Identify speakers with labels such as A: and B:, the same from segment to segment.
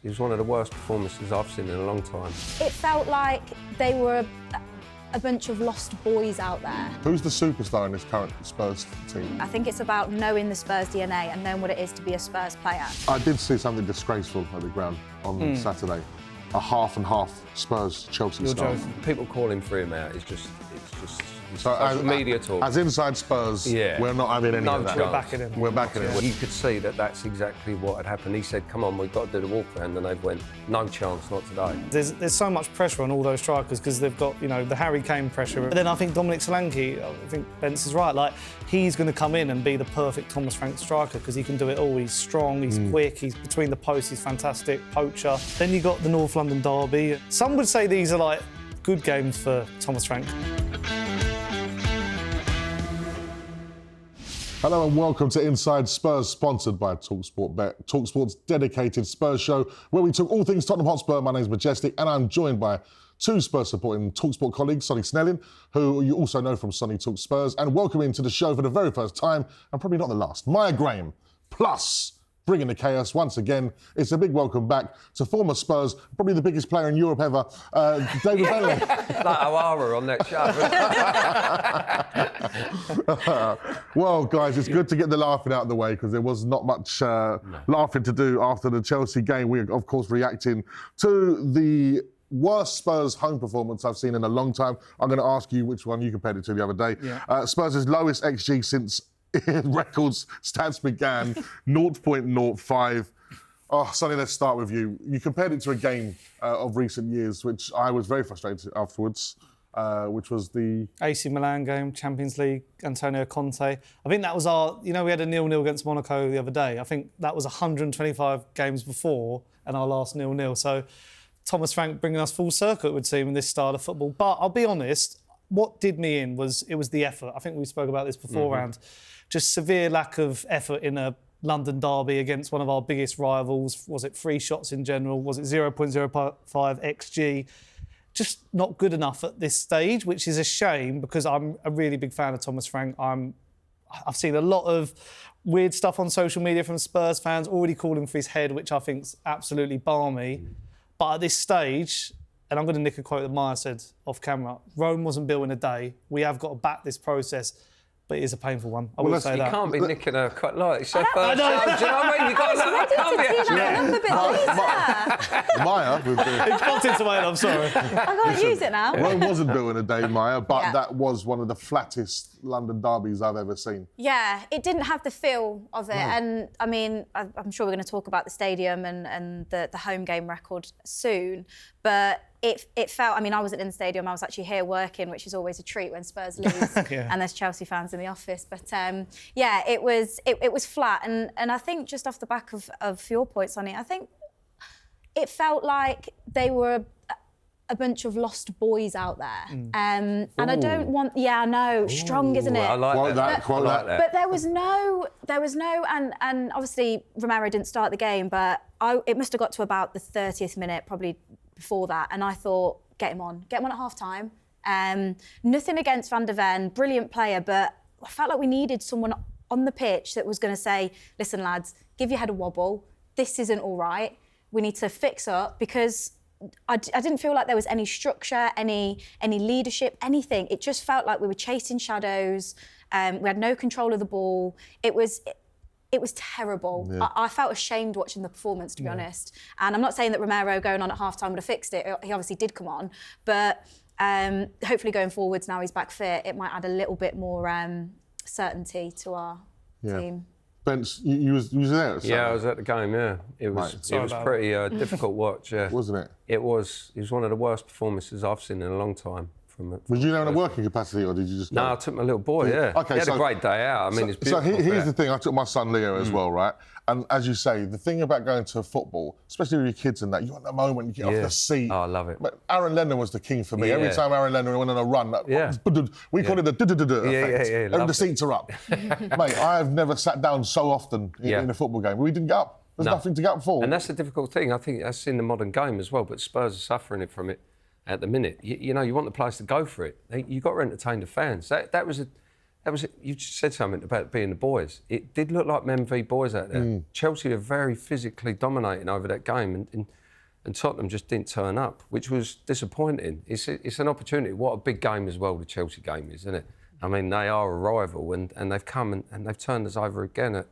A: It was one of the worst performances I've seen in a long time.
B: It felt like they were a bunch of lost boys out there.
C: Who's the superstar in this current Spurs team?
B: I think it's about knowing the Spurs DNA and knowing what it is to be a Spurs player.
C: I did see something disgraceful at the ground on Saturday. A half and half Spurs-Chelsea style.
A: People calling for him out is just
C: So
A: social media talk.
C: As inside Spurs, we're not having any of that.
A: We're
D: backing him.
C: We're backing him.
A: You could see that that's exactly what had happened. He said, come on, we've got to do the walkaround, and they went, no chance, not today.
D: There's so much pressure on all those strikers because they've got, the Harry Kane pressure. But then I think Dominic Solanke, I think Bence is right, he's going to come in and be the perfect Thomas Frank striker because he can do it all. He's strong, he's quick, he's between the posts, he's fantastic, poacher. Then you got the North London derby. Some would say these are good games for Thomas Frank.
C: Hello and welcome to Inside Spurs, sponsored by talkSPORT Bet, talkSPORT's dedicated Spurs show, where we talk all things Tottenham Hotspur. My name's Majestic, and I'm joined by two Spurs supporting talkSPORT colleagues, Sonny Snelling, who you also know from Sonny Talks Spurs, and welcoming to the show for the very first time, and probably not the last, Maya Graham, plus bringing the chaos once again. It's a big welcome back to former Spurs, probably the biggest player in Europe ever, David Bentley.
A: Like O'Hara on that show.
C: Well, guys, it's good to get the laughing out of the way because there was not much laughing to do after the Chelsea game. We are, of course, reacting to the worst Spurs home performance I've seen in a long time. I'm going to ask you which one you compared it to the other day. Yeah. Spurs' lowest XG since records stats began, 0.05. Oh, Sonny, let's start with you. You compared it to a game of recent years, which I was very frustrated afterwards, which was the
D: AC Milan game, Champions League, Antonio Conte. I think that was our, we had a 0-0 against Monaco the other day. I think that was 125 games before and our last 0-0. So Thomas Frank bringing us full circle, it would seem, in this style of football. But I'll be honest, what did me in was the effort. I think we spoke about this beforehand. Just severe lack of effort in a London derby against one of our biggest rivals. Was it 3 shots in general? Was it 0.05 XG? Just not good enough at this stage, which is a shame because I'm a really big fan of Thomas Frank. I've seen a lot of weird stuff on social media from Spurs fans already calling for his head, which I think's absolutely balmy. But at this stage, and I'm going to nick a quote that Maya said off camera, Rome wasn't built in a day. We have got to back this process. But it is a painful one. I will say that.
A: You can't be nicking her quite like it's her first show. Do you know what I mean? You got to
C: Maya.
D: It's popped into my head, I'm sorry.
B: I can't use it now.
C: Rome wasn't built in a day, Maya, but that was one of the flattest London derbies I've ever seen. Yeah,
B: it didn't have the feel of it. No. And, I mean, I'm sure we're going to talk about the stadium and the home game record soon, but it felt, I wasn't in the stadium, I was actually here working, which is always a treat when Spurs lose and there's Chelsea fans in the office. But it was flat. And I think just off the back of your point, Sonny, I think it felt like they were a bunch of lost boys out there. And I don't want, I know, strong, isn't it?
A: I like that.
B: But there was no, and obviously Romero didn't start the game, but it must have got to about the 30th minute, probably before that, and I thought, get him on at half-time. Nothing against Van der Ven, brilliant player, but I felt like we needed someone on the pitch that was going to say, listen, lads, give your head a wobble. This isn't all right. We need to fix up, because I didn't feel like there was any structure, any leadership, anything. It just felt like we were chasing shadows. We had no control of the ball. It was terrible. Yeah. I felt ashamed watching the performance, to be honest. And I'm not saying that Romero going on at half-time would have fixed it. He obviously did come on. But hopefully going forwards, now he's back fit, it might add a little bit more certainty to our team.
C: Bence, you was there?
A: Yeah, I was at the game, It was pretty difficult watch,
C: Wasn't it?
A: It was one of the worst performances I've seen in a long time.
C: Was you there in a working capacity, or did you just go?
A: No, I took my little boy,
C: Okay,
A: he had a great day out. It's beautiful.
C: So here's the thing, I took my son Leo as well, right? And as you say, the thing about going to football, especially with your kids and that, you want the moment, you get off the seat.
A: Oh, I love it.
C: But Aaron Lennon was the king for me. Every time Aaron Lennon went on a run, we called it the effect. And the seats are up. Mate, I have never sat down so often in a football game. We didn't get up. There's nothing to get up for.
A: And that's the difficult thing. I think that's in the modern game as well, but Spurs are suffering from it at the minute. You want the players to go for it. You've got to entertain the fans. That was You just said something about being the boys. It did look like men v boys out there. Chelsea are very physically dominating over that game, and Tottenham just didn't turn up, which was disappointing. It's an opportunity. What a big game as well the Chelsea game is, isn't it? I mean, they are a rival, and they've come and they've turned us over again at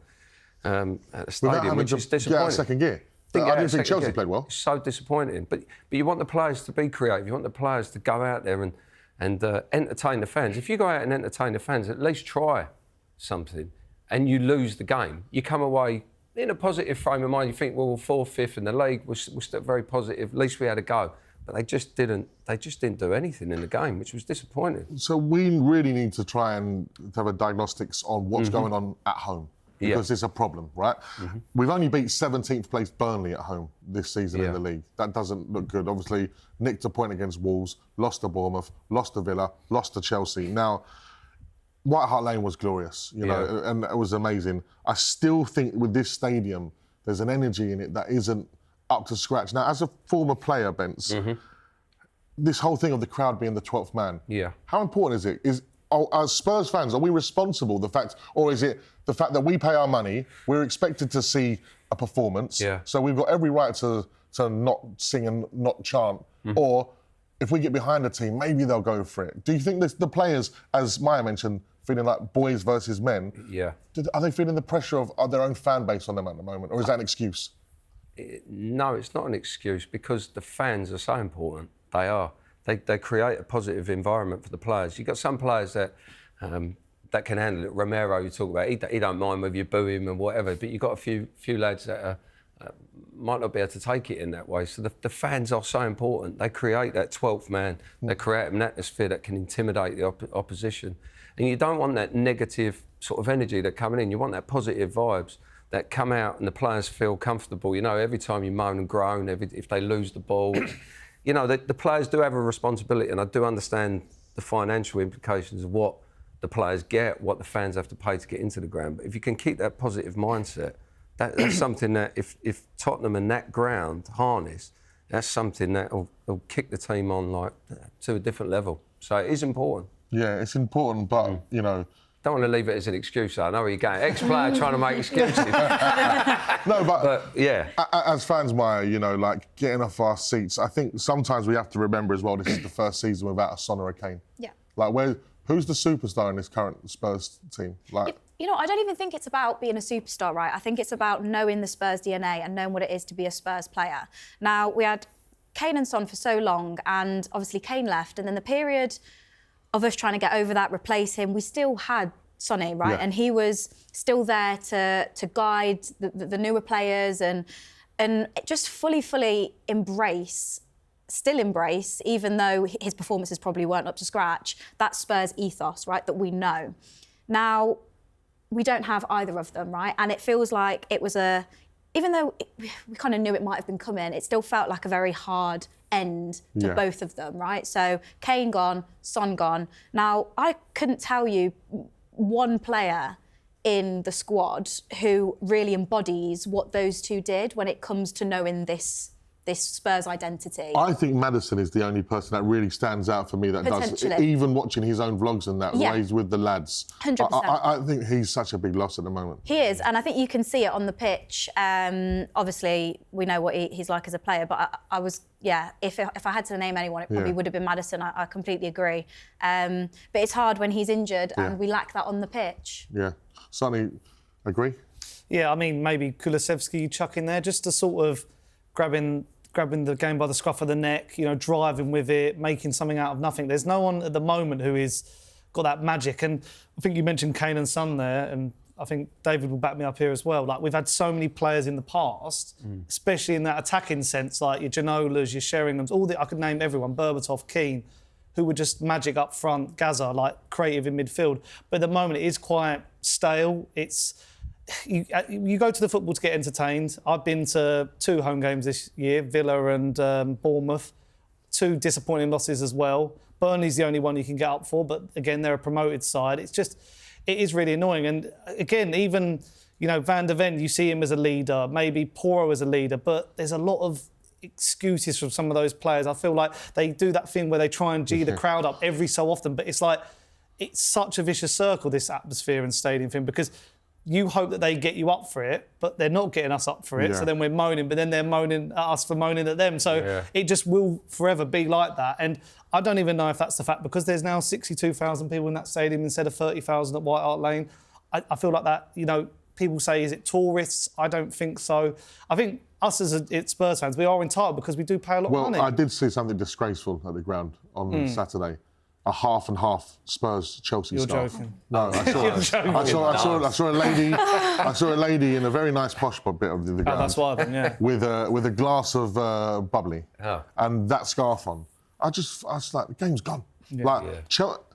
A: the stadium, which is disappointing.
C: Get out of second gear. I didn't think Chelsea played well.
A: It's so disappointing. But you want the players to be creative. You want the players to go out there and entertain the fans. If you go out and entertain the fans, at least try something, and you lose the game, you come away in a positive frame of mind. You think, well, we're 4th, 5th in the league. We're still very positive. At least we had a go. But they just didn't do anything in the game, which was disappointing.
C: So we really need to try and have a diagnostics on what's going on at home, because it's a problem, right? We've only beat 17th place Burnley at home this season in the league. That doesn't look good. Obviously, nicked a point against Wolves, lost to Bournemouth, lost to Villa, lost to Chelsea. Now, White Hart Lane was glorious, you know, and it was amazing. I still think with this stadium, there's an energy in it that isn't up to scratch. Now, as a former player, Bence, this whole thing of the crowd being the 12th man, how important is it? As Spurs fans, are we responsible, or is it the fact that we pay our money, we're expected to see a performance, so we've got every right to not sing and not chant, or if we get behind the team, maybe they'll go for it. Do you think the players, as Maya mentioned, feeling like boys versus men, are they feeling the pressure of their own fan base on them at the moment, or is that an excuse?
A: No, it's not an excuse, because the fans are so important. They are. They create a positive environment for the players. You've got some players that can handle it. Romero, you talk about, he don't mind whether you boo him and whatever, but you've got a few lads that might not be able to take it in that way. So the fans are so important. They create that 12th man. They create an atmosphere that can intimidate the opposition. And you don't want that negative sort of energy that coming in. You want that positive vibes that come out and the players feel comfortable. You know, every time you moan and groan, if they lose the ball, you know, the players do have a responsibility, and I do understand the financial implications of what the players get, what the fans have to pay to get into the ground. But if you can keep that positive mindset, that's something that if Tottenham and that ground harness, that's something that will kick the team on like to a different level. So it is important.
C: Yeah, it's important, but, you know...
A: Don't want to leave it as an excuse, though. I know where you're going. Ex-player trying to make excuses.
C: No, but
A: yeah.
C: As fans, Maya, you know, like, getting off our seats, I think sometimes we have to remember as well, this is the first season without a Sonny or a Kane.
B: Yeah.
C: Like, who's the superstar in this current Spurs team? Like...
B: You know, I don't even think it's about being a superstar, right? I think it's about knowing the Spurs DNA and knowing what it is to be a Spurs player. Now, we had Kane and Son for so long, and obviously Kane left, and then the period of us trying to get over that, replace him, we still had Sonny, right? Yeah. And he was still there to guide the newer players and just fully embrace, even though his performances probably weren't up to scratch, that Spurs ethos, right, that we know. Now, we don't have either of them, right? And it feels like it was even though we kind of knew it might have been coming, it still felt like a very hard end to both of them, right? So Kane gone, Son gone. Now, I couldn't tell you one player in the squad who really embodies what those two did when it comes to knowing this Spurs identity.
C: I think Maddison is the only person that really stands out for me that does, even watching his own vlogs and that, the way he's with the lads.
B: 100%.
C: I think he's such a big loss at the moment.
B: He is, and I think you can see it on the pitch. Obviously, we know what he's like as a player, but I was, if I had to name anyone, it probably would have been Maddison. I completely agree. But it's hard when he's injured and we lack that on the pitch.
C: Yeah. Sonny, agree?
D: Yeah, I mean, maybe Kulusevski chuck in there just to sort of grabbing the game by the scruff of the neck, you know, driving with it, making something out of nothing. There's no one at the moment who is got that magic. And I think you mentioned Kane and Son there, and I think David will back me up here as well. Like, we've had so many players in the past, especially in that attacking sense, like your Ginolas, your Sheringham's, I could name everyone, Berbatov, Keane, who were just magic up front, Gaza, like creative in midfield. But at the moment, it is quite stale. You go to the football to get entertained. I've been to 2 home games this year, Villa and Bournemouth. 2 disappointing losses as well. Burnley's the only one you can get up for, but again, they're a promoted side. It is really annoying. And again, even, you know, Van der Ven, you see him as a leader, maybe Porro as a leader, but there's a lot of excuses from some of those players. I feel like they do that thing where they try and G the crowd up every so often, but it's like, it's such a vicious circle, this atmosphere and stadium thing, because you hope that they get you up for it, but they're not getting us up for it.
C: Yeah.
D: So then we're moaning, but then they're moaning at us for moaning at them. So it just will forever be like that. And I don't even know if that's the fact, because there's now 62,000 people in that stadium instead of 30,000 at White Hart Lane. I feel like that, you know, people say, is it tourists? I don't think so. I think us as Spurs fans, we are entitled because we do pay a lot of money.
C: Well, I did see something disgraceful at the ground on Saturday. A half and half Spurs Chelsea
D: You're
C: scarf.
D: joking.
C: No, I saw
D: You're joking.
C: I saw a lady. I saw a lady in a very nice posh bit of the ground.
D: Oh, that's why then, yeah.
C: With a glass of bubbly and that scarf on. I was like, the game's gone.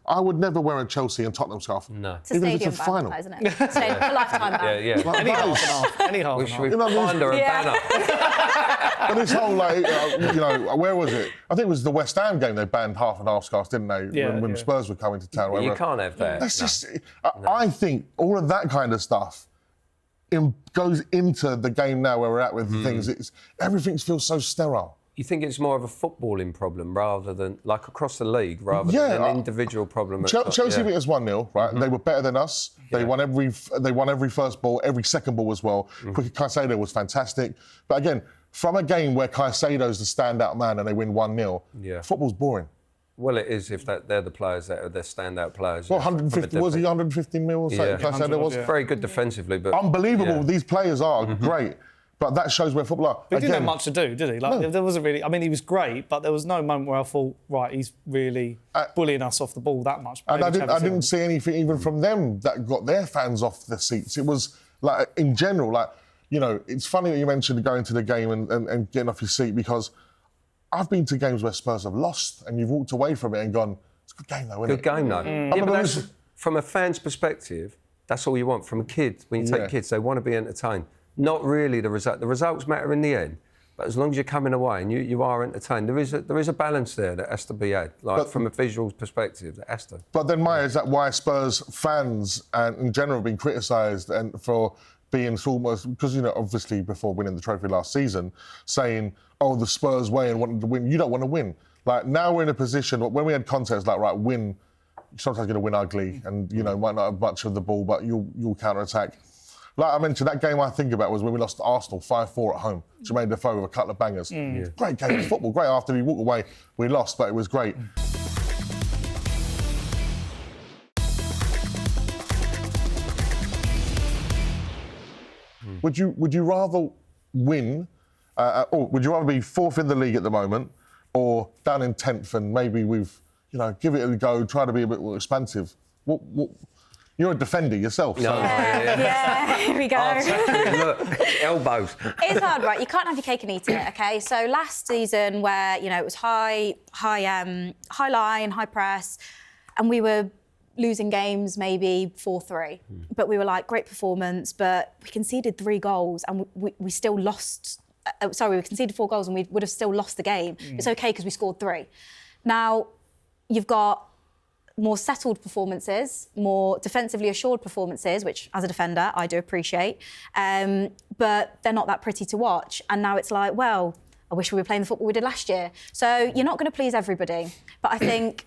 C: I would never wear a Chelsea and Tottenham scarf.
A: No.
B: It's a
C: even if
B: stadium
C: it's a final.
B: ban, isn't it? Stadium, a lifetime ban.
A: Yeah.
C: Like,
D: Any half and half. Any half and half.
A: Should we find her a banner?
C: But this whole, where was it? I think it was the West Ham game they banned half and half scarves, didn't they? When Spurs were coming to town. Or
A: You
C: whatever.
A: can't have that.
C: That's just. I think all of that kind of stuff goes into the game now where we're at with things. Everything feels so sterile.
A: You think it's more of a footballing problem rather than, like, across the league, rather than an individual problem?
C: Chelsea beat us 1-0, right? They were better than us. They won every first ball, every second ball as well. Caicedo was fantastic. But again, from a game where Caicedo's the standout man and they win 1-0, football's boring.
A: Well, it is if they're the players that are their standout players.
C: Well, 150 was he 150 mil? Caicedo was
A: very good defensively, but
C: unbelievable.
A: Yeah.
C: These players are great. But that shows where football are.
D: But he didn't have much to do, did he? Like, there wasn't really. I mean, he was great, but there was no moment where I thought, right, he's really bullying us off the ball that much.
C: And I didn't see anything even from them that got their fans off the seats. It was like, in general, like, you know, it's funny that you mentioned going to the game and getting off your seat, because I've been to games where Spurs have lost and you've walked away from it and gone, it's a good game though, isn't it?
A: Good game though. Yeah, but that's, from a fan's perspective, that's all you want from a kid. When you take kids, they want to be entertained. Not really the result. The results matter in the end, but as long as you're coming away and you are entertained, there is a balance there that has to be had. Like, from a visual perspective, that has to.
C: But then, Maya, is that why Spurs fans and in general have been criticised and for being almost, because, you know, obviously before winning the trophy last season, saying, oh, the Spurs way and wanting to win. You don't want to win. Like, now we're in a position when we had contests like, right, win. You're sometimes going to win ugly and, you know, might not have much of the ball, but you'll counter-attack. Like I mentioned, that game I think about was when we lost to Arsenal 5-4 at home. Jermaine Defoe with a couple of bangers. Great game of football, great. After we walked away, we lost, but it was great. Would you rather win, or would you rather be fourth in the league at the moment, or down in 10th and maybe give it a go, try to be a bit more expansive? What you're a defender yourself.
A: No,
C: so.
B: Yeah, here we go.
A: Look, elbows.
B: It's hard, right? You can't have your cake and eat it, OK? So last season, where, you know, it was high line, high press, and we were losing games maybe 4-3. But we were like, great performance, but we conceded 3 goals and we still lost. We conceded 4 goals and we would have still lost the game. It's OK because we scored 3. Now, you've got more settled performances, more defensively assured performances, which as a defender I do appreciate, but they're not that pretty to watch. And now it's like, well, I wish we were playing the football we did last year. So you're not going to please everybody. But I think,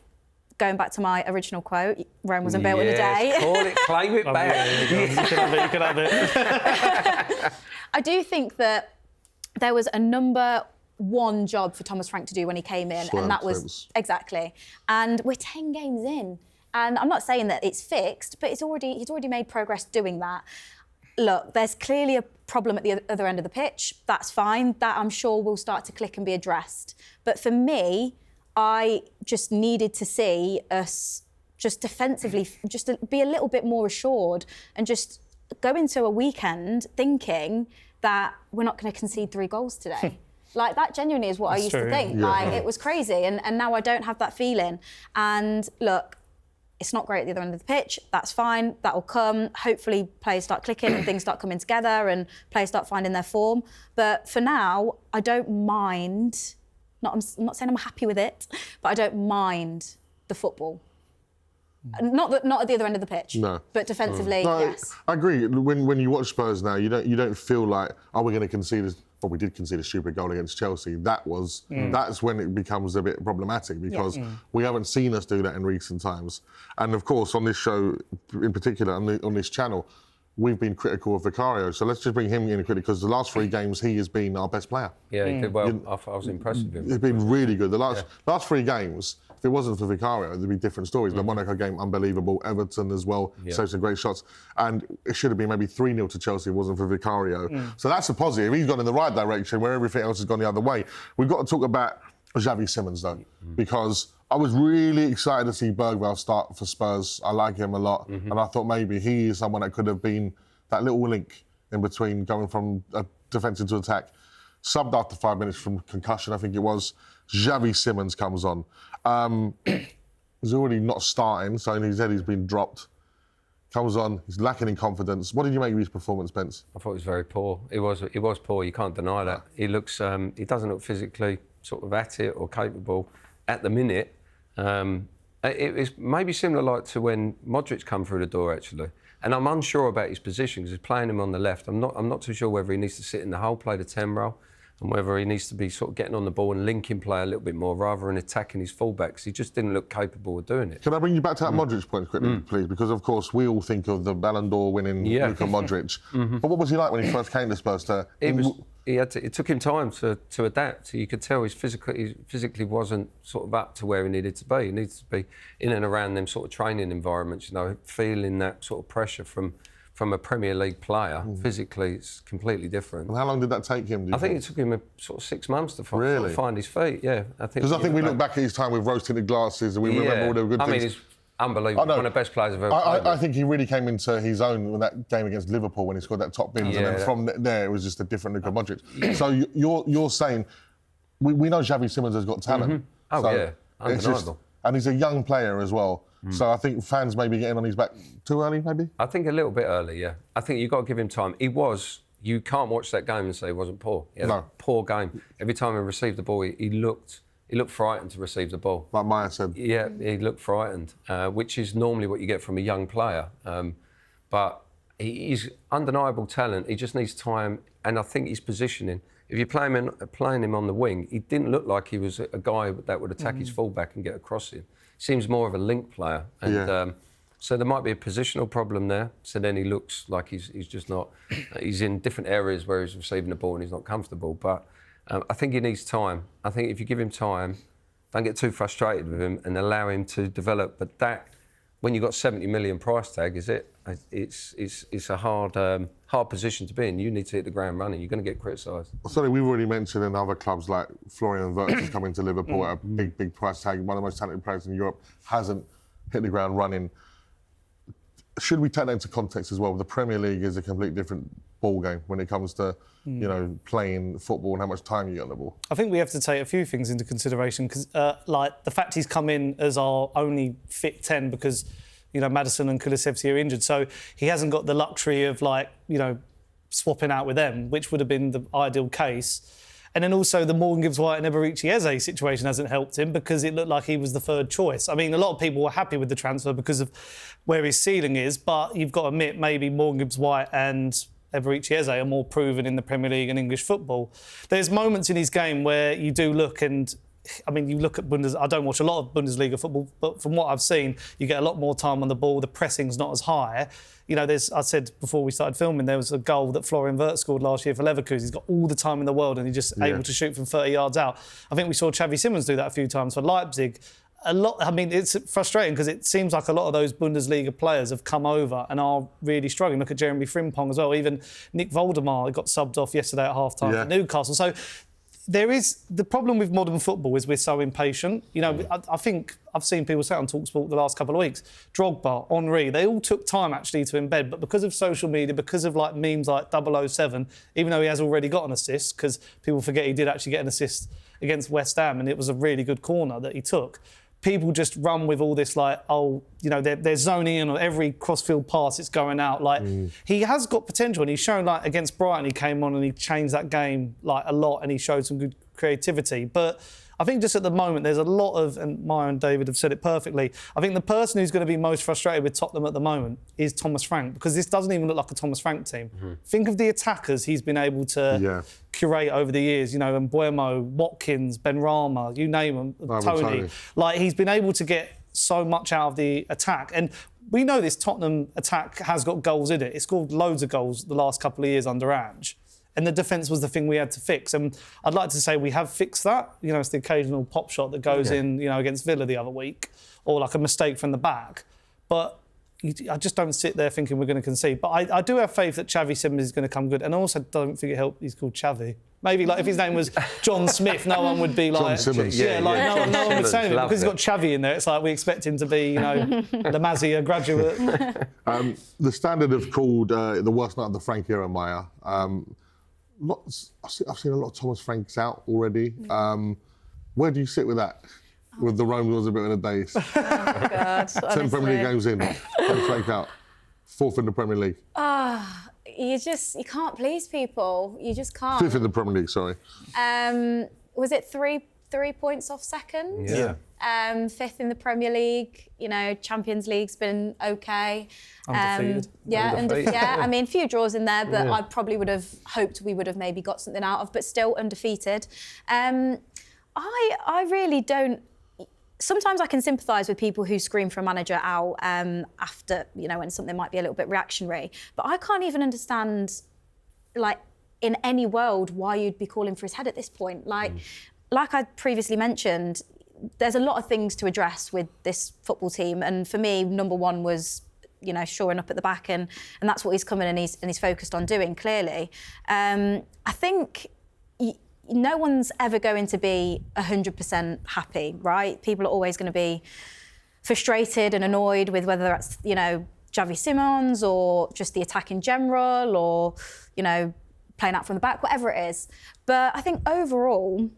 B: going back to my original quote, Rome wasn't built in a day.
A: Call it, claim it back.
D: You can have it.
B: I do think that there was a number one job for Thomas Frank to do when he came in, and that was exactly. And we're 10 games in, and I'm not saying that it's fixed, but he's already made progress doing that. Look, there's clearly a problem at the other end of the pitch. That's fine. That I'm sure will start to click and be addressed. But for me, I just needed to see us just defensively, just to be a little bit more assured and just go into a weekend thinking that we're not going to concede 3 goals today. Like, that genuinely is what I used to think.
C: Yeah.
B: Like, it was crazy. And now I don't have that feeling. And look, it's not great at the other end of the pitch. That's fine. That'll come. Hopefully players start clicking and things start coming together and players start finding their form. But for now, I don't mind. I'm not saying I'm happy with it, but I don't mind the football. Not at the other end of the pitch, but defensively, yes.
C: I agree. When you watch Spurs now, you don't feel like, we're going to concede well, we did concede a stupid goal against Chelsea. That's when it becomes a bit problematic because we haven't seen us do that in recent times. And of course, on this show in particular, on this channel, we've been critical of Vicario. So let's just bring him in critically because the last 3 games he has been our best player.
A: Yeah, he did well. I was impressed with him.
C: He's been really good. The last 3 games, if it wasn't for Vicario, there'd be different stories. The Monaco game, unbelievable. Everton as well, saved some great shots. And it should have been maybe 3-0 to Chelsea if it wasn't for Vicario. So that's a positive. He's gone in the right direction where everything else has gone the other way. We've got to talk about Xavi Simons, though, because I was really excited to see Bergwijn start for Spurs. I like him a lot. And I thought maybe he is someone that could have been that little link in between going from defence into attack. Subbed after 5 minutes from concussion, I think it was. Xavi Simons comes on. He's already not starting, so in his head he's been dropped. Comes on, he's lacking in confidence. What did you make of his performance, Spence?
A: I thought it was very poor. It was poor, you can't deny that. He looks, he doesn't look physically sort of at it or capable at the minute. It was maybe similar like to when Modric come through the door, actually. And I'm unsure about his position because he's playing him on the left. I'm not too sure whether he needs to sit in the hole, play the 10 role, and whether he needs to be sort of getting on the ball and linking play a little bit more rather than attacking his fullbacks. He just didn't look capable of doing it.
C: Can I bring you back to that Modric point quickly, please? Because, of course, we all think of the Ballon d'Or winning Luka Modric. But what was he like when he first came to Spurs?
A: It took him time to adapt. You could tell he physically wasn't sort of up to where he needed to be. He needs to be in and around them sort of training environments, you know, feeling that sort of pressure from a Premier League player. Physically, it's completely different.
C: And how long did that take him?
A: I think it took him sort of 6 months to find his feet. Yeah, I think.
C: Because I think we look back at his time with rose-tinted glasses and we remember all the good things.
A: I mean, he's unbelievable. One of the best players I've ever played.
C: I think he really came into his own in that game against Liverpool when he scored that top bins, and then from there it was just a different Luka Modric. So you're saying we know Xavi Simons has got talent.
A: Undeniable.
C: And he's a young player as well. So I think fans may be getting on his back too early, maybe?
A: I think a little bit early, yeah. I think you've got to give him time. You can't watch that game and say he wasn't poor. He had a poor game. Every time he received the ball, he looked frightened to receive the ball.
C: Like Maya said.
A: Yeah, he looked frightened, which is normally what you get from a young player. But he's undeniable talent. He just needs time, and I think his positioning. If you're playing him on the wing, he didn't look like he was a guy that would attack his fullback and get across him. Seems more of a link player, and so there might be a positional problem there. So then he looks like he's just not. He's in different areas where he's receiving the ball and he's not comfortable. But I think he needs time. I think if you give him time, don't get too frustrated with him and allow him to develop. But that, when you've got 70 million price tag, it's a hard position to be in. You need to hit the ground running. You're going to get criticised.
C: Sorry, we've already mentioned in other clubs like Florian Wirtz is coming to Liverpool at a big price tag. One of the most talented players in Europe hasn't hit the ground running. Should we take that into context as well? The Premier League is a completely different ball game when it comes to playing football and how much time you get on the ball.
D: I think we have to take a few things into consideration because, like the fact he's come in as our only fit 10 because. Maddison and Kulusevski are injured. So he hasn't got the luxury of, swapping out with them, which would have been the ideal case. And then also the Morgan Gibbs-White and Eberechi Eze situation hasn't helped him because it looked like he was the third choice. I mean, a lot of people were happy with the transfer because of where his ceiling is, but you've got to admit maybe Morgan Gibbs-White and Eberechi Eze are more proven in the Premier League and English football. There's moments in his game where you do look and... I mean, you look at I don't watch a lot of Bundesliga football, but from what I've seen, you get a lot more time on the ball. The pressing's not as high. I said before we started filming, there was a goal that Florian Wirtz scored last year for Leverkusen. He's got all the time in the world and he's just able to shoot from 30 yards out. I think we saw Xavi Simons do that a few times for Leipzig. It's frustrating because it seems like a lot of those Bundesliga players have come over and are really struggling. Look at Jeremy Frimpong as well. Even Nick Voldemar got subbed off yesterday at half-time for Newcastle. So there is the problem with modern football is we're so impatient. I think I've seen people say on talkSPORT the last couple of weeks, Drogba, Henry, they all took time actually to embed, but because of social media, because of memes like 007, even though he has already got an assist, because people forget he did actually get an assist against West Ham and it was a really good corner that he took. People just run with all this they're zoning in on every crossfield pass, it's going out. He has got potential and he's shown against Brighton, he came on and he changed that game a lot and he showed some good creativity. But I think just at the moment there's a lot of, and Maya and David have said it perfectly, I think the person who's going to be most frustrated with Tottenham at the moment is Thomas Frank because this doesn't even look like a Thomas Frank team. Think of the attackers he's been able to curate over the years, and Buemo, Watkins, Benrahma, you name them, Tony. Like, he's been able to get so much out of the attack. And we know this Tottenham attack has got goals in it. It scored loads of goals the last couple of years under Ange. And the defence was the thing we had to fix. And I'd like to say we have fixed that. It's the occasional pop shot that goes in, against Villa the other week, or like a mistake from the back. But I just don't sit there thinking we're going to concede. But I do have faith that Xavi Simons is going to come good. And I also don't think it helped he's called Xavi. Maybe like if his name was John Smith, no one would be like...
C: John Simmons.
D: No one would say anything. Because he's got Xavi in there, it's like we expect him to be, the Mazia graduate.
C: The Standard have called the worst night of the Frank era, Maya. I've seen a lot of Thomas Franks out already. Where do you sit with that? With the Rome was a bit in a daze.
B: Oh, God.
C: 10 Premier League games in, Frank out. 4th in the Premier League.
B: You can't please people. You just can't.
C: 5th in the Premier League, sorry.
B: Was it three points off second?
A: Yeah.
B: 5th in the Premier League. Champions League's been okay.
D: Undefeated.
B: Undefeated. I mean, a few draws in there, but I probably would have hoped we would have maybe got something out of, but still undefeated. I really don't. Sometimes I can sympathise with people who scream for a manager out after, when something might be a little bit reactionary. But I can't even understand, like, in any world, why you'd be calling for his head at this point. Like I previously mentioned, there's a lot of things to address with this football team. And for me, number one was, shoring up at the back. And that's what he's coming and he's focused on doing, clearly. I think... No one's ever going to be 100% happy, right? People are always going to be frustrated and annoyed with whether that's, Xavi Simons or just the attack in general or, playing out from the back, whatever it is. But I think overall,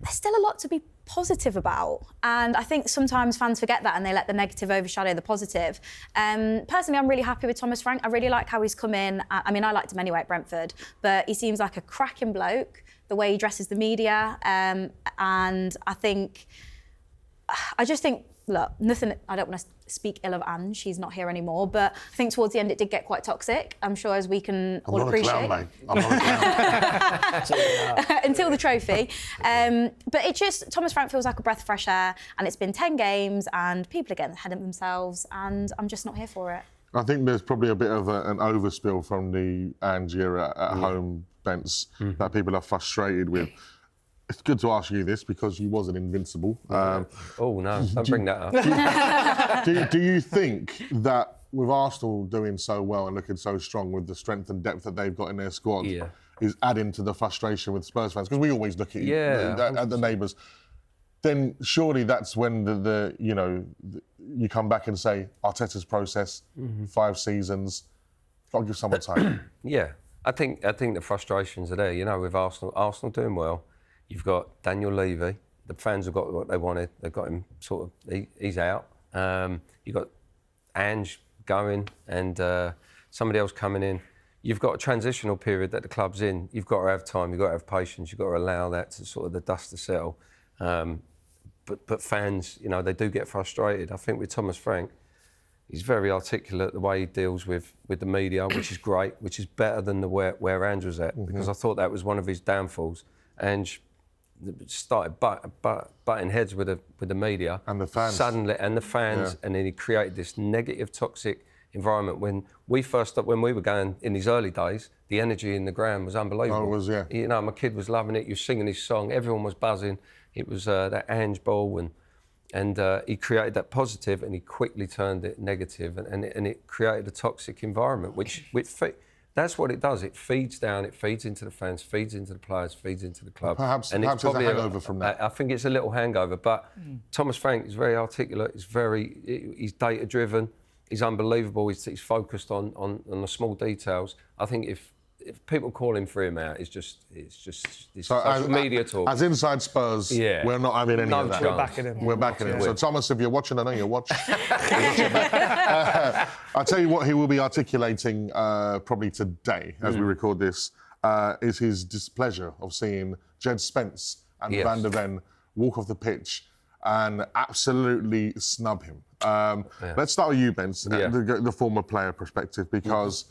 B: there's still a lot to be positive about. And I think sometimes fans forget that and they let the negative overshadow the positive. Personally, I'm really happy with Thomas Frank. I really like how he's come in. I mean, I liked him anyway at Brentford, but he seems like a cracking bloke, the way he dresses the media. And I just think, look, nothing, I don't want to speak ill of Ange, she's not here anymore, but I think towards the end it did get quite toxic. I'm sure, as we can all appreciate.
C: I'm not a clown.
B: Until the trophy. But it just, Thomas Frank feels like a breath of fresh air, and it's been 10 games and people are getting ahead of themselves, and I'm just not here for it.
C: I think there's probably a bit of an overspill from the Ange era at home, Bents, that people are frustrated with. It's good to ask you this because you wasn't invincible.
A: Oh, no, don't bring that up.
C: Do you think that with Arsenal doing so well and looking so strong with the strength and depth that they've got in their squad is adding to the frustration with Spurs fans? Because we always look at at the neighbours. Then surely that's when you come back and say, Arteta's process, 5 seasons, got to give someone time.
A: Yeah, I think the frustrations are there. With Arsenal doing well. You've got Daniel Levy. The fans have got what they wanted. They've got him he's out. You've got Ange going and somebody else coming in. You've got a transitional period that the club's in. You've got to have time. You've got to have patience. You've got to allow that to sort of the dust to settle. But fans, they do get frustrated. I think with Thomas Frank, he's very articulate the way he deals with the media, which is great, which is better than where Ange was at, because I thought that was one of his downfalls. Ange started butting heads with the media
C: and the fans
A: suddenly, and then he created this negative, toxic environment. When we were going in these early days, the energy in the ground was unbelievable.
C: Oh, it was, yeah.
A: My kid was loving it. You were singing his song. Everyone was buzzing. It was that Ange ball, and he created that positive, and he quickly turned it negative, and it created a toxic environment, which that's what it does. It feeds down, it feeds into the fans, feeds into the players, feeds into the club.
C: Perhaps there's a hangover from that.
A: I think it's a little hangover, but Thomas Frank is very articulate, he's data-driven, he's unbelievable, he's focused on the small details. I think if people call him for him out, it's just social media talk.
C: As inside Spurs, we're not having any of that.
D: We're backing him.
C: We're backing him. So Thomas, if you're watching, I know you're watching. I'll tell you what he will be articulating probably today, as we record this, is his displeasure of seeing Jed Spence and Van der Ven walk off the pitch and absolutely snub him. Let's start with you, Ben, the former player perspective, because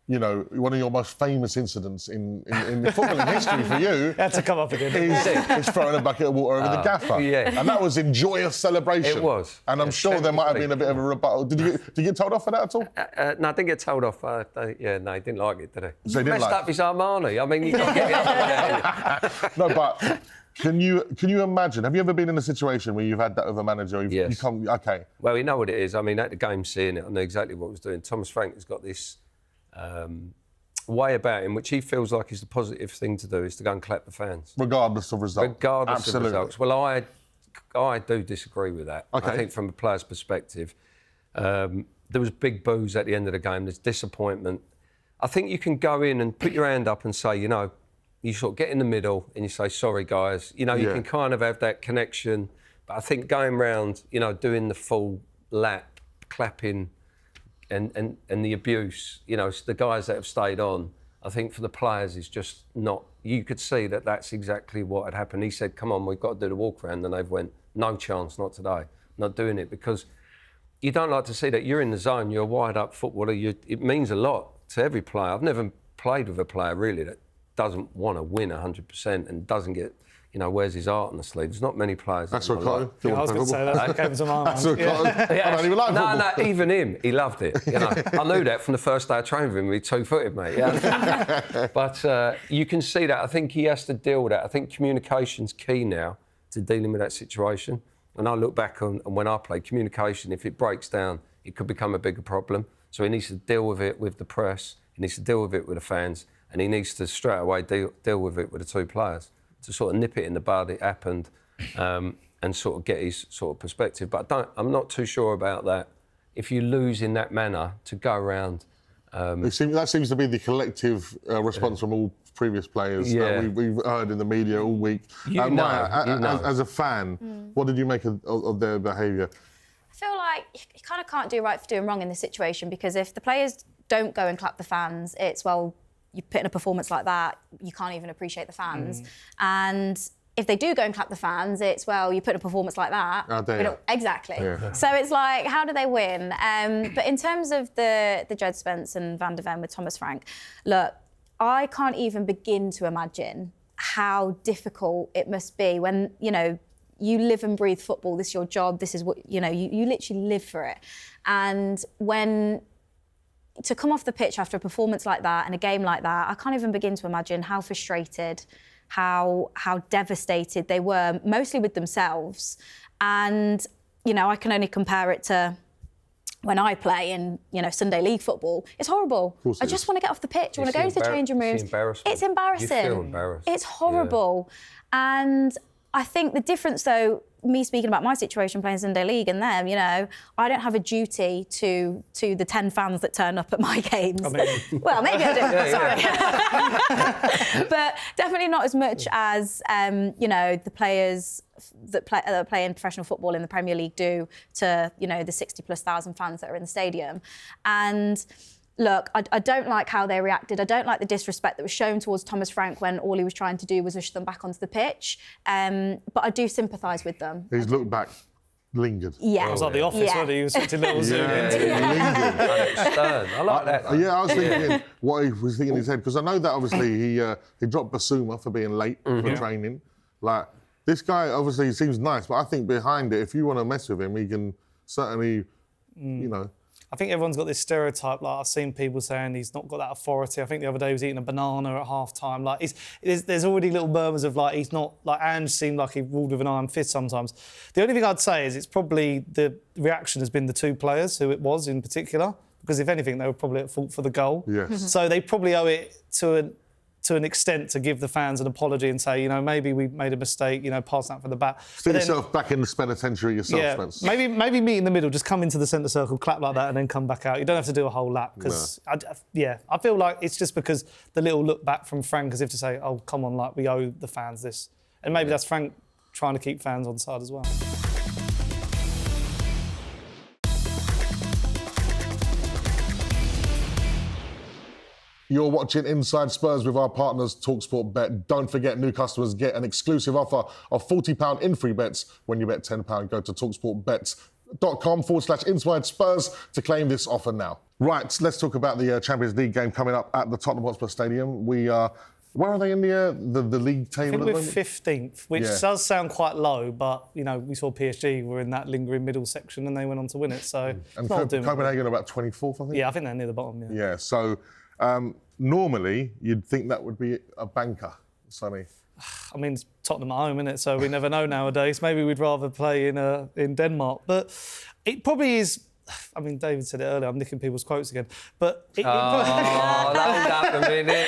C: you know, one of your most famous incidents in the footballing history for you.
D: That's to come up again.
C: Is throwing a bucket of water over the gaffer.
A: Yeah.
C: And that was in joyous celebration.
A: It was.
C: And I'm sure there might have been a bit of a rebuttal. Did you get told off for that at all?
A: No, I didn't get told off. No, he didn't like it, did he?
C: So he didn't
A: messed up his Armani. I mean, you can't get it up there.
C: No, but can you imagine? Have you ever been in a situation where you've had that with a manager?
A: Yes.
C: You come, okay.
A: Well, you know what it is. I mean, at the game, seeing it, I know exactly what he was doing. Thomas Frank has got this way about him, which he feels like is the positive thing to do, is to go and clap the fans.
C: Regardless of results.
A: Regardless
C: Absolutely.
A: of results. Well, I do disagree with that.
C: Okay.
A: I think from a player's perspective, there was big boos at the end of the game. There's disappointment. I think you can go in and put your hand up and say, you know, you sort of get in the middle and you say, sorry, guys. You know, you can kind of have that connection. But I think going round, you know, doing the full lap, clapping and the abuse, you know, the guys that have stayed on, I think for the players is just not... You could see that that's exactly what had happened. He said, come on, we've got to do the walk around. And they've went, no chance, not today. Not doing it, because you don't like to see that. You're in the zone, you're a wide-up footballer. It means a lot to every player. I've never played with a player, really, that doesn't want to win 100% and doesn't get... You know, wears his heart on the sleeve. There's not many players.
C: That's what Cotton.
D: Yeah, I was going to say that came to mind.
C: That's what Cotton. I don't even like football.
A: No, even him, he loved it. You know, I knew that from the first day of training with him. He's two-footed, mate. Yeah. But you can see that. I think he has to deal with that. I think communication's key now to dealing with that situation. And I look back on when I played, communication, if it breaks down, it could become a bigger problem. So he needs to deal with it with the press. He needs to deal with it with the fans, and he needs to straight away deal with it with the two players, to sort of nip it in the bud. It happened, and sort of get his sort of perspective. But I'm not too sure about that. If you lose in that manner, to go around...
C: that seems to be the collective response from all previous players that we've heard in the media all week. As a fan, what did you make of their behaviour?
B: I feel like you kind of can't do right for doing wrong in this situation, because if the players don't go and clap the fans, it's, well, you put in a performance like that, you can't even appreciate the fans. And if they do go and clap the fans, it's, well, you put in a performance like that. Exactly. Yeah. So it's like, how do they win? But in terms of the Jed Spence and Van der Ven with Thomas Frank, look, I can't even begin to imagine how difficult it must be when, you know, you live and breathe football, this is your job, this is what, you know, you literally live for it. And to come off the pitch after a performance like that and a game like that, I can't even begin to imagine how frustrated, how devastated they were, mostly with themselves. And, you know, I can only compare it to when I play in, you know, Sunday League football. It's horrible. I just want to get off the pitch. I want to go to the changing rooms. It's embarrassing.
A: You feel embarrassed.
B: It's horrible. Yeah. And I think the difference, though, me speaking about my situation playing Sunday League and them, you know, I don't have a duty to the 10 fans that turn up at my games. I mean... Well, maybe I do, sorry. But definitely not as much as, you know, the players that play in professional football in the Premier League do to, you know, the 60+ thousand fans that are in the stadium. And look, I don't like how they reacted. I don't like the disrespect that was shown towards Thomas Frank when all he was trying to do was ush them back onto the pitch. But I do sympathise with them.
C: His look back lingered.
B: Yeah.
D: It was like The Office, wasn't he? He was such a little zoom in.
A: Lingered. I like that.
C: Yeah, I was thinking what he was thinking in his head, because I know that obviously he dropped Basuma for being late for training. Like, this guy obviously seems nice, but I think behind it, if you want to mess with him, he can certainly, you know...
D: I think everyone's got this stereotype. Like, I've seen people saying he's not got that authority. I think the other day he was eating a banana at half-time. Like, there's already little murmurs of, like, he's not... Like, Ange seemed like he ruled with an iron fist sometimes. The only thing I'd say is it's probably the reaction has been the two players, who it was in particular, because if anything, they were probably at fault for the goal.
C: Yes.
D: So they probably owe it to an extent to give the fans an apology and say, you know, maybe we made a mistake, you know, pass that for the bat.
C: Stick yourself back in the penitentiary yourself, Spence.
D: Maybe meet in the middle, just come into the centre circle, clap like that and then come back out. You don't have to do a whole lap, because, I feel like it's just because the little look back from Frank as if to say, oh, come on, like, we owe the fans this. And maybe that's Frank trying to keep fans on side as well.
C: You're watching Inside Spurs with our partners, talkSPORT Bet. Don't forget, new customers get an exclusive offer of £40 in free bets when you bet £10. Go to talkSPORT Bets talkSPORT.com/Inspired Spurs to claim this offer now. Right, let's talk about the Champions League game coming up at the Tottenham Hotspur Stadium. We are, where are they in the league table?
D: I think
C: at the
D: we're
C: moment?
D: 15th, which does sound quite low, but we saw PSG were in that lingering middle section and they went on to win it. So
C: and Copenhagen are about 24th, I think.
D: Yeah, I think they're near the bottom.
C: Yeah. So normally you'd think that would be a banker, Sonny.
D: I mean, it's Tottenham at home, isn't it? So we never know nowadays. Maybe we'd rather play in Denmark, but it probably is. I mean, David said it earlier. I'm nicking people's quotes again, but
A: that was a minute.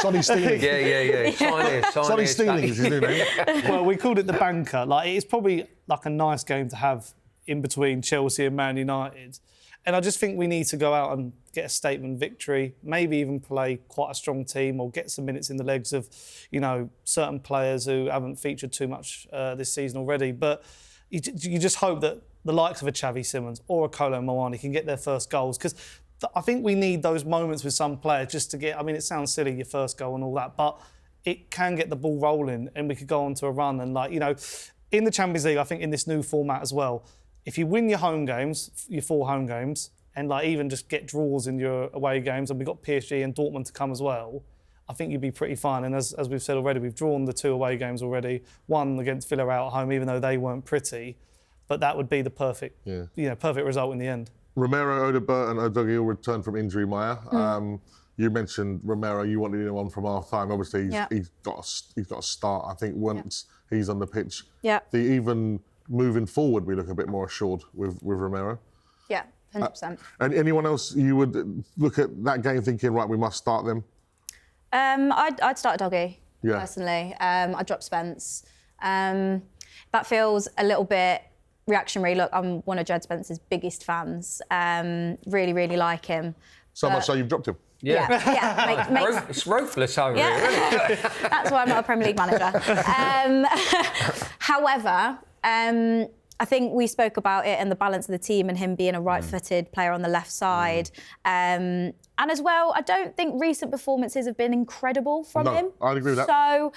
C: Sonny Stealing.
A: Yeah.
C: Sonny Stealing is his new name.
D: Well, we called it the banker. Like, it's probably like a nice game to have in between Chelsea and Man United. And I just think we need to go out and get a statement victory, maybe even play quite a strong team or get some minutes in the legs of, certain players who haven't featured too much this season already. But you just hope that the likes of a Xavi Simons or a Kolo Muani can get their first goals, because I think we need those moments with some players just to get, I mean, it sounds silly, your first goal and all that, but it can get the ball rolling and we could go on to a run. And in the Champions League, I think in this new format as well, if you win your home games, your 4 home games, and even just get draws in your away games, and we've got PSG and Dortmund to come as well, I think you'd be pretty fine. And as we've said already, we've drawn the 2 away games already, 1 against Villarreal at home, even though they weren't pretty. But that would be the perfect result in the end. Romero,
C: Odobert and Odogi all returned from injury, Maya. You mentioned Romero, you wanted him on from half-time. Obviously, he's got a start, I think, once he's on the pitch.
B: Yeah.
C: Even moving forward, we look a bit more assured with Romero.
B: Yeah, 100%.
C: And anyone else you would look at that game thinking, right, we must start them?
B: I'd start Doggy, personally. I'd drop Spence. That feels a little bit reactionary. Look, I'm one of Jed Spence's biggest fans. Really, really like him.
C: So much so you've dropped him?
B: Yeah.
A: It's ruthless over here, isn't it?
B: That's why I'm not a Premier League manager. However, I think we spoke about it and the balance of the team and him being a right-footed player on the left side. And as well, I don't think recent performances have been incredible from him.
C: I'd agree with that.
B: So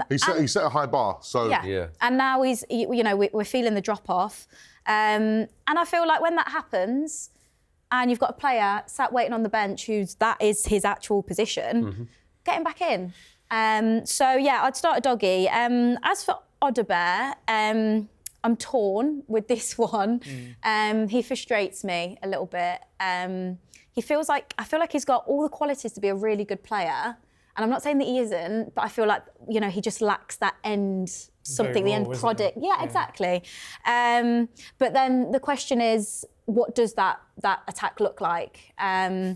C: he set a high bar. So
B: and now we're feeling the drop-off. And I feel like when that happens, and you've got a player sat waiting on the bench that is his actual position, get him back in. I'd start a Doggy. As for Odobert, I'm torn with this one. He frustrates me a little bit. I feel like he's got all the qualities to be a really good player. And I'm not saying that he isn't, but I feel like, he just lacks that end product. Yeah, exactly. But then the question is, what does that attack look like? I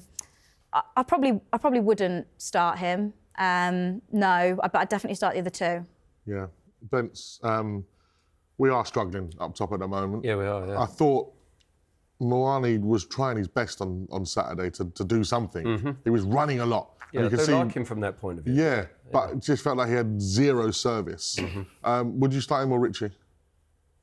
B: probably wouldn't start him. No, but I'd definitely start the other 2.
C: Yeah. Bence, we are struggling up top at the moment.
A: Yeah, we are, yeah.
C: I thought Muani was trying his best on Saturday to do something. He was running a lot.
A: Yeah, I do like him from that point of view.
C: Yeah, but it just felt like he had 0 service. Would you start him or Richie?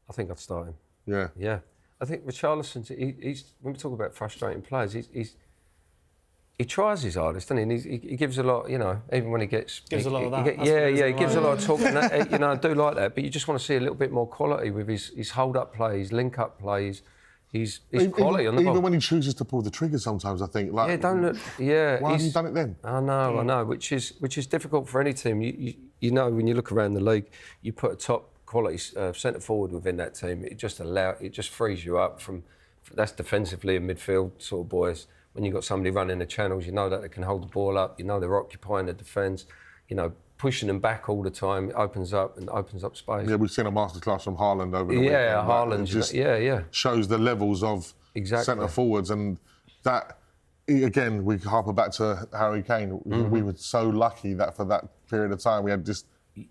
A: I think I'd start him.
C: Yeah.
A: Yeah. I think Richarlison, he's when we talk about frustrating players, he tries his hardest, doesn't he? He gives a lot, even when he gets...
D: Gives a lot of that.
A: He gives a lot of talk, and that, I do like that, but you just want to see a little bit more quality with his hold-up play, his link-up plays. He's quality on the ball.
C: Even when he chooses to pull the trigger sometimes, I think. Why hasn't he done it then?
A: I know, which is difficult for any team. When you look around the league, you put a top quality centre forward within that team, it just frees you up from. That's defensively and midfield sort of boys. When you've got somebody running the channels, that they can hold the ball up. They're occupying the defence. Pushing them back all the time. It opens up space.
C: Yeah, we've seen a masterclass from Haaland over the weekend.
A: Yeah, Haaland just
C: shows the levels of centre forwards, and that again we harper back to Harry Kane. We were so lucky that for that period of time we had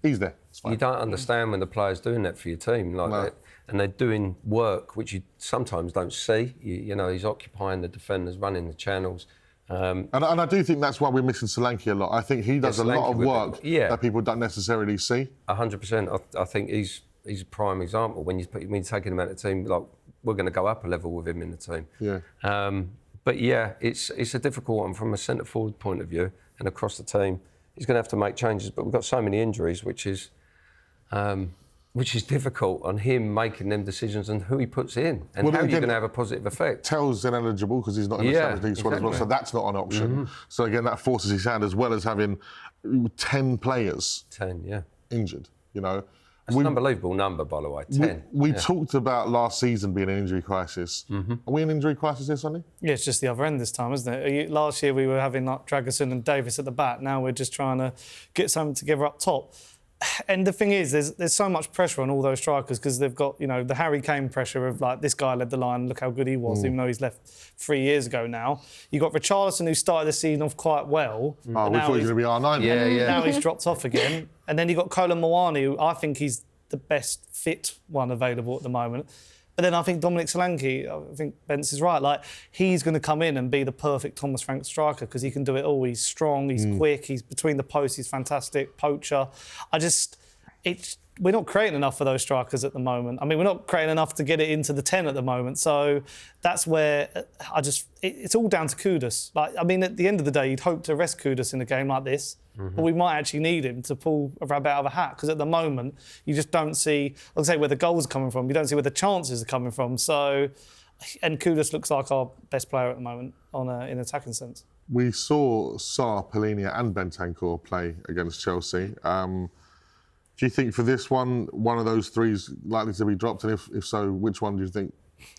C: he's there. It's fine.
A: You don't understand when the player's doing that for your team like that, and they're doing work which you sometimes don't see. He's occupying the defenders, running the channels.
C: And I do think that's why we're missing Solanke a lot. I think he does a lot of work that people don't necessarily see.
A: 100%. I think he's a prime example. When you take him out of the team, like we're going to go up a level with him in the team.
C: Yeah.
A: But yeah, it's a difficult one from a centre forward point of view and across the team. He's going to have to make changes, but we've got so many injuries, which is which is difficult on him making them decisions and who he puts in and how you're going to have a positive effect.
C: Tell's ineligible because he's not in the Champions League squad as well, so that's not an option. So again, that forces his hand, as well as having 10 players
A: 10,
C: injured, you know.
A: That's an unbelievable number, by the way, 10.
C: We talked about last season being an injury crisis. Are we in an injury crisis here, Sonny?
D: Yeah, it's just the other end this time, isn't it? Last year we were having like Dragerson and Davis at the back. Now we're just trying to get something together up top. And the thing is, there's so much pressure on all those strikers because they've got, you know, the Harry Kane pressure of like, this guy led the line, look how good he was, even though he's left 3 years ago now. You've got Richarlison, who started the season off quite well.
C: Oh, we thought he was going to be R9.
A: Yeah.
D: Now he's dropped off again. And then you've got Colin Moani, who I think he's the best fit one available at the moment. But then I think Dominic Solanke, I think Bence is right, like, he's going to come in and be the perfect Thomas Frank striker because he can do it all. He's strong, he's quick, he's between the posts, he's fantastic, poacher. We're not creating enough for those strikers at the moment. I mean, we're not creating enough to get it into the 10 at the moment. So that's where it's all down to Kudus. Like, I mean, at the end of the day, you'd hope to rest Kudus in a game like this, but we might actually need him to pull a rabbit out of a hat because at the moment, you just don't see, I'll say, where the goals are coming from. You don't see where the chances are coming from. So, and Kudus looks like our best player at the moment in attacking sense.
C: We saw Sarr, Palhinha and Bentancur play against Chelsea. Do you think for this one of those three is likely to be dropped? And if so, which one do you think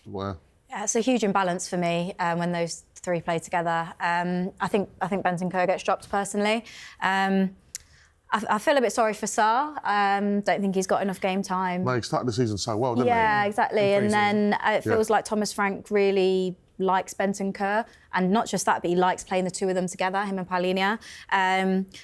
C: were?
B: Yeah, it's a huge imbalance for me when those three play together. I think Bentancur gets dropped personally. I feel a bit sorry for Sarr. Don't think he's got enough game time.
C: No, he started the season so well, didn't he?
B: Yeah, exactly. And then it feels like Thomas Frank really likes Bentancur, and not just that, but he likes playing the two of them together, him and Palhinha.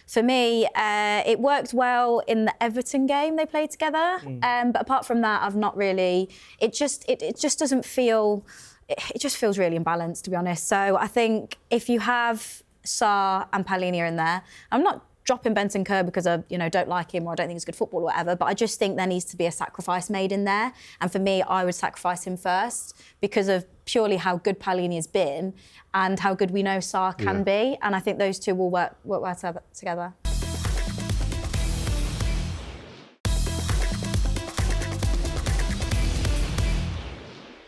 B: For me, it worked well in the Everton game they played together, but apart from that, I've not really. It just doesn't feel. It just feels really imbalanced, to be honest. So I think if you have Sarr and Palhinha in there, I'm not dropping Bentancur because I don't like him or I don't think he's good football or whatever, but I just think there needs to be a sacrifice made in there. And for me, I would sacrifice him first because of purely how good Palhinha has been and how good we know Sarr can be. And I think those two will work well together.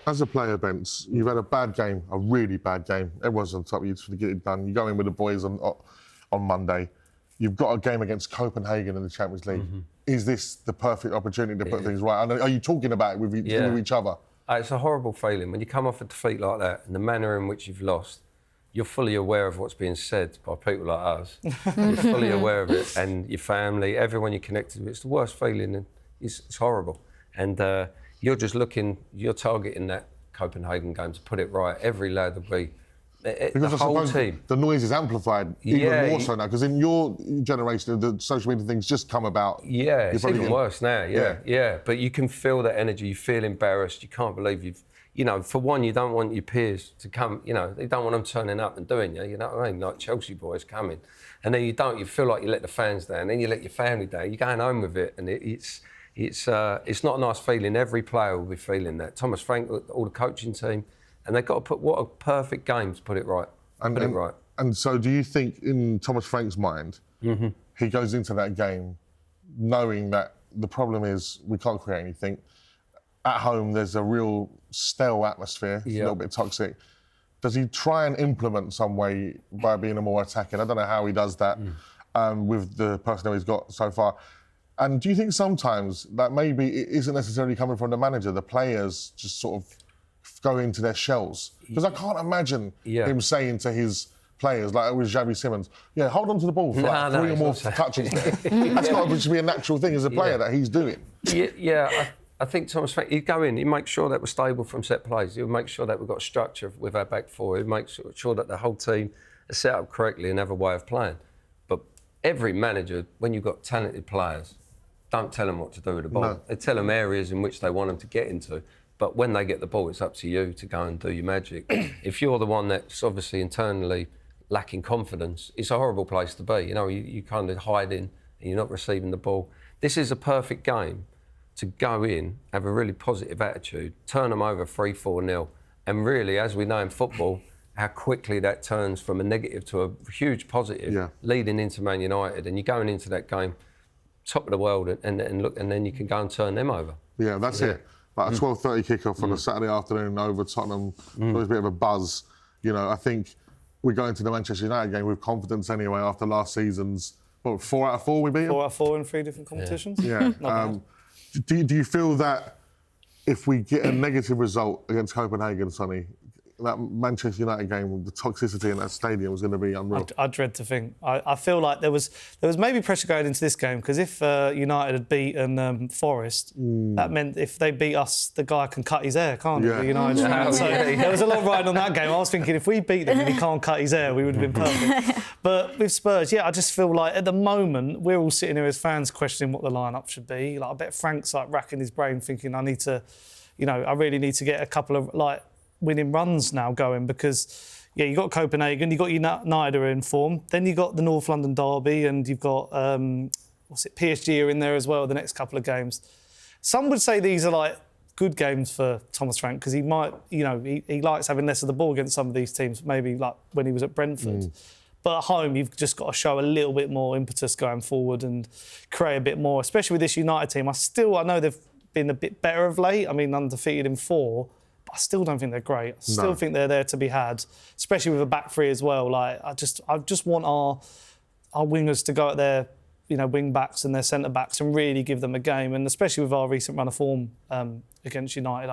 C: As a player, Bence, you've had a bad game, a really bad game. Everyone's on top of you to get it done. You go in with the boys on Monday. You've got a game against Copenhagen in the Champions League. Is this the perfect opportunity to put things right? And are you talking about it with each other?
A: It's a horrible feeling. When you come off a defeat like that and the manner in which you've lost, you're fully aware of what's being said by people like us. You're fully aware of it, and your family, everyone you're connected with. It's the worst feeling, and it's horrible. And you're targeting that Copenhagen game to put it right. Every lad will be.
C: Because
A: the whole team.
C: The noise is amplified even more so now, because in your generation, the social media things just come about.
A: Yeah, it's even worse now, yeah. But you can feel that energy, you feel embarrassed, you can't believe for one, you don't want your peers to come, they don't want them turning up and doing you know what I mean? Like Chelsea boys coming. And then you feel like you let the fans down, then you let your family down, you're going home with it, and it's not a nice feeling. Every player will be feeling that. Thomas Frank, all the coaching team, and they've got to put what a perfect game to put it right.
C: And so do you think in Thomas Frank's mind, he goes into that game knowing that the problem is we can't create anything. At home, there's a real stale atmosphere, it's a little bit toxic. Does he try and implement some way by being a more attacking? I don't know how he does that with the personnel he's got so far. And do you think sometimes that maybe it isn't necessarily coming from the manager, the players just sort of go into their shells? Because I can't imagine him saying to his players, like with Xavi Simons, hold on to the ball for 3 or more touches. That's got to be a natural thing as a player that he's doing.
A: I think Thomas Frank, he'd go in, he'd make sure that we're stable from set plays. He'll make sure that we've got structure with our back four. He'll make sure that the whole team is set up correctly and have a way of playing. But every manager, when you've got talented players, don't tell them what to do with the ball. No. They tell them areas in which they want them to get into. But when they get the ball, it's up to you to go and do your magic. If you're the one that's obviously internally lacking confidence, it's a horrible place to be. You kind of hide in and you're not receiving the ball. This is a perfect game to go in, have a really positive attitude, turn them over 3-4-0. And really, as we know in football, how quickly that turns from a negative to a huge positive, leading into Man United. And you're going into that game top of the world and look, and then you can go and turn them over.
C: Yeah, that's it. Like a 12:30 kickoff on a Saturday afternoon over Tottenham, always a bit of a buzz. You know, I think we go into the Manchester United game with confidence anyway after last season's, 4 out of 4 we beat them?
D: 4 out of 4 in 3 different competitions.
C: Yeah. Do you feel that if we get a negative result against Copenhagen, Sonny, that Manchester United game, the toxicity in that stadium was going to be unreal?
D: I dread to think. I feel like there was maybe pressure going into this game because if United had beaten Forest, that meant if they beat us, the guy can cut his hair, can't he?
C: Yeah.
D: The United fan. So there was a lot riding on that game. I was thinking if we beat them and he can't cut his hair, we would have been perfect. But with Spurs, I just feel like at the moment we're all sitting here as fans questioning what the lineup should be. Like I bet Frank's like racking his brain thinking I need to, I really need to get a couple of winning runs now going because, you got Copenhagen, you got United who are in form, then you got the North London derby and you've got, PSG are in there as well the next couple of games. Some would say these are good games for Thomas Frank because he might, he likes having less of the ball against some of these teams, maybe like when he was at Brentford. But at home, you've just got to show a little bit more impetus going forward and create a bit more, especially with this United team. I know they've been a bit better of late. I mean, undefeated in 4. I still don't think they're great. I still think they're there to be had, especially with a back three as well. I just want our wingers to go at their, wing backs and their centre backs and really give them a game. And especially with our recent run of form against United,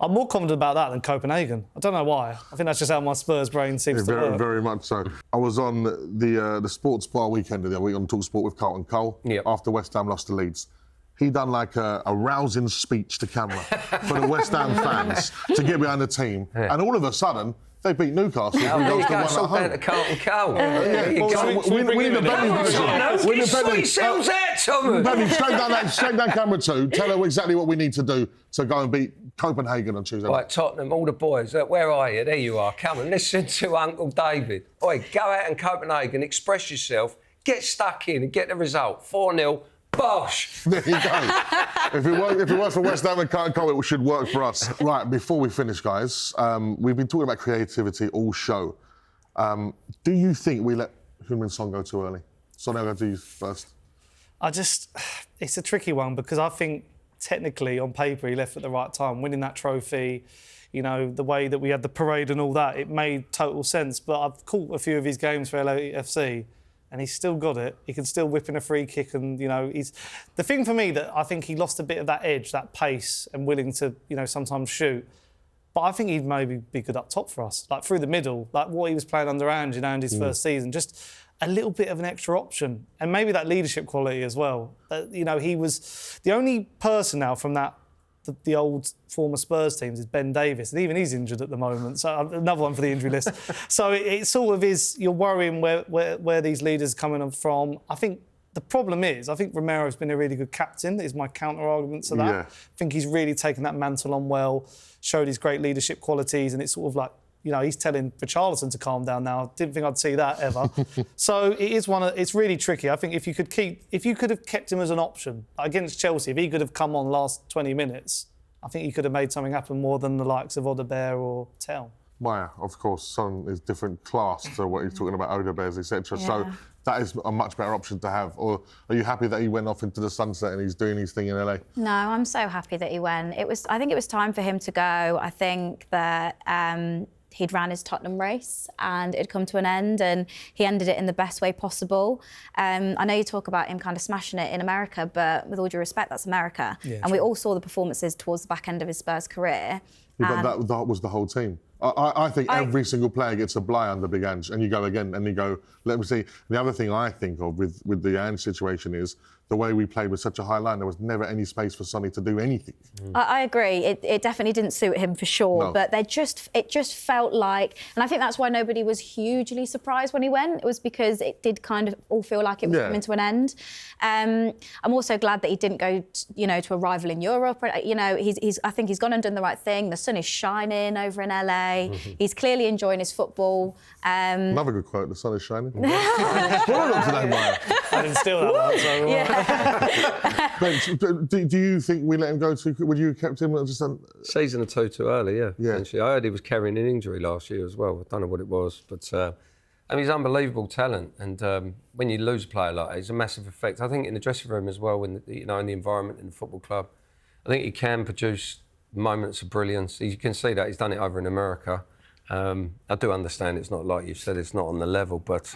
D: I'm more confident about that than Copenhagen. I don't know why. I think that's just how my Spurs brain seems to work.
C: Very much so. I was on the sports bar weekend of the other week on talkSPORT with Carlton Cole after West Ham lost to Leeds. He done like a rousing speech to camera for the West Ham fans to get behind the team. Yeah. And all of a sudden, they beat Newcastle.
A: There you go, so down to Carlton Cole.
C: We need the Bentley version.
A: Get sweet selves out, Thomas.
C: Bentley, straight down camera 2. Tell her exactly what we need to do to go and beat Copenhagen on Tuesday.
A: Right, Tottenham, all the boys, where are you? There you are. Come and listen to Uncle David. Oi, go out in Copenhagen, express yourself, get stuck in and get the result. 4-0. Bosh!
C: There you go. If it works for West Ham and Carlton Cole, it should work for us. Right, before we finish, guys, we've been talking about creativity all show. Do you think we let Heung-min Son go too early? Sonny, I'll go to you first.
D: It's a tricky one because I think technically on paper he left at the right time, winning that trophy. The way that we had the parade and all that, it made total sense. But I've caught a few of his games for LAFC. And he's still got it. He can still whip in a free kick, and he's the thing for me that I think he lost a bit of that edge, that pace, and willing to sometimes shoot. But I think he'd maybe be good up top for us, like through the middle, like what he was playing under Andy's first season, just a little bit of an extra option, and maybe that leadership quality as well. He was the only person now from that. The old former Spurs teams is Ben Davis, and even he's injured at the moment. So another one for the injury list. So it sort of is, you're worrying where these leaders are coming from. I think the problem is, I think Romero's been a really good captain, is my counter-argument to that. Yeah. I think he's really taken that mantle on well, showed his great leadership qualities, and it's sort of like, he's telling Richarlison to calm down now. Didn't think I'd see that ever. So it is it's really tricky. I think if you could have kept him as an option against Chelsea, if he could have come on last 20 minutes, I think he could have made something happen more than the likes of Odebear or Tell.
C: Well, of course, Son is different class to what he's talking about, Odebears, etc. Yeah. So that is a much better option to have. Or are you happy that he went off into the sunset and he's doing his thing in LA?
B: No, I'm so happy that he went. I think it was time for him to go. I think that he'd ran his Tottenham race and it'd come to an end, and he ended it in the best way possible. I know you talk about him kind of smashing it in America, but with all due respect, that's America. Yeah, and we all saw the performances towards the back end of his Spurs career.
C: Yeah, but that was the whole team. I think every single player gets a bly under Big Ange, and you go again, and you go, let me see. The other thing I think of with the Ange situation is the way we played with such a high line, there was never any space for Sonny to do anything.
B: I agree. It definitely didn't suit him for sure, no. But it just felt like, and I think that's why nobody was hugely surprised when he went. It was because it did kind of all feel like it was coming to an end. I'm also glad that he didn't go, to a rival in Europe. I think he's gone and done the right thing. The sun is shining over in LA. He's clearly enjoying his football.
C: Another good quote, the sun is shining. I
D: didn't steal that one, so...
B: Yeah.
C: Do you think we let him go too? Would you have kept him just a
A: season or two too early? Yeah. Essentially. I heard he was carrying an injury last year as well. I don't know what it was, but I mean, he's unbelievable talent, and when you lose a player like that, it's a massive effect. I think in the dressing room as well, in the environment in the football club, I think he can produce moments of brilliance. You can see that he's done it over in America. I do understand it's not like you said, it's not on the level, but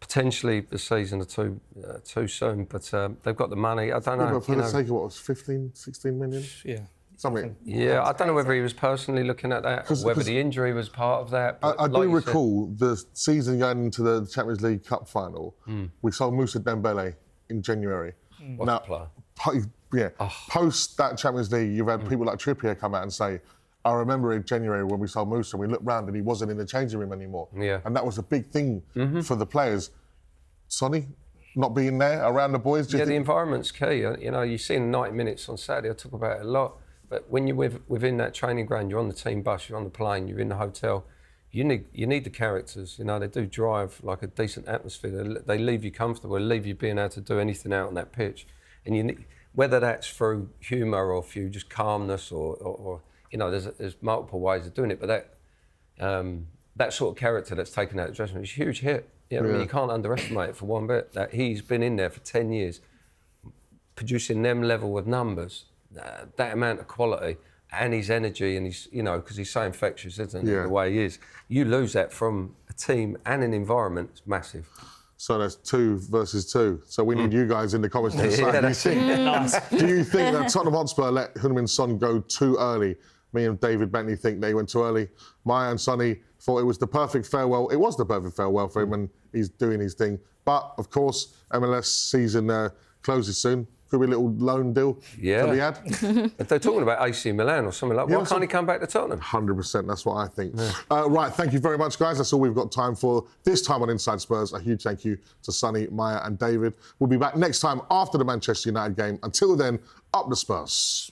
A: potentially the season or two too soon. But they've got the money. I don't know.
C: But for the sake of what was 15, 16 million?
D: Yeah.
C: Something.
A: Yeah, I don't know whether he was personally looking at that, or whether the injury was part of that.
C: I do recall the season going into the Champions League Cup final. We sold Moussa Dembele in January.
A: What a player.
C: Post that Champions League, you've had people like Trippier come out and say, I remember in January when we sold Moussa, we looked round and he wasn't in the changing room anymore.
A: Yeah.
C: And that was a big thing for the players. Sonny, not being there around the boys?
A: The environment's key. You see in 90 minutes on Saturday, I talk about it a lot. But when you're within that training ground, you're on the team bus, you're on the plane, you're in the hotel, you need the characters. They do drive like a decent atmosphere. They leave you comfortable, they leave you being able to do anything out on that pitch. And whether that's through humour or through just calmness or there's multiple ways of doing it. But that sort of character that's taken out of the dressing room is a huge hit. I mean, you can't underestimate it for one bit. That he's been in there for 10 years, producing them level of numbers. That amount of quality and his energy and his, because he's so infectious, isn't he, the way he is. You lose that from a team and an environment, it's massive.
C: So that's 2 versus 2. So we need you guys in the comments to decide. Do you think that Tottenham Hotspur let Heung-min Son go too early? Me and David Bentley think they went too early. Maya and Sonny thought it was the perfect farewell. It was the perfect farewell for him and he's doing his thing. But, of course, MLS season closes soon. Could be a little loan deal to be had.
A: If they're talking about AC Milan or something like that, why can't he come back to Tottenham?
C: 100%, that's what I think. Right, thank you very much, guys. That's all we've got time for this time on Inside Spurs. A huge thank you to Sonny, Maya and David. We'll be back next time after the Manchester United game. Until then, up the Spurs.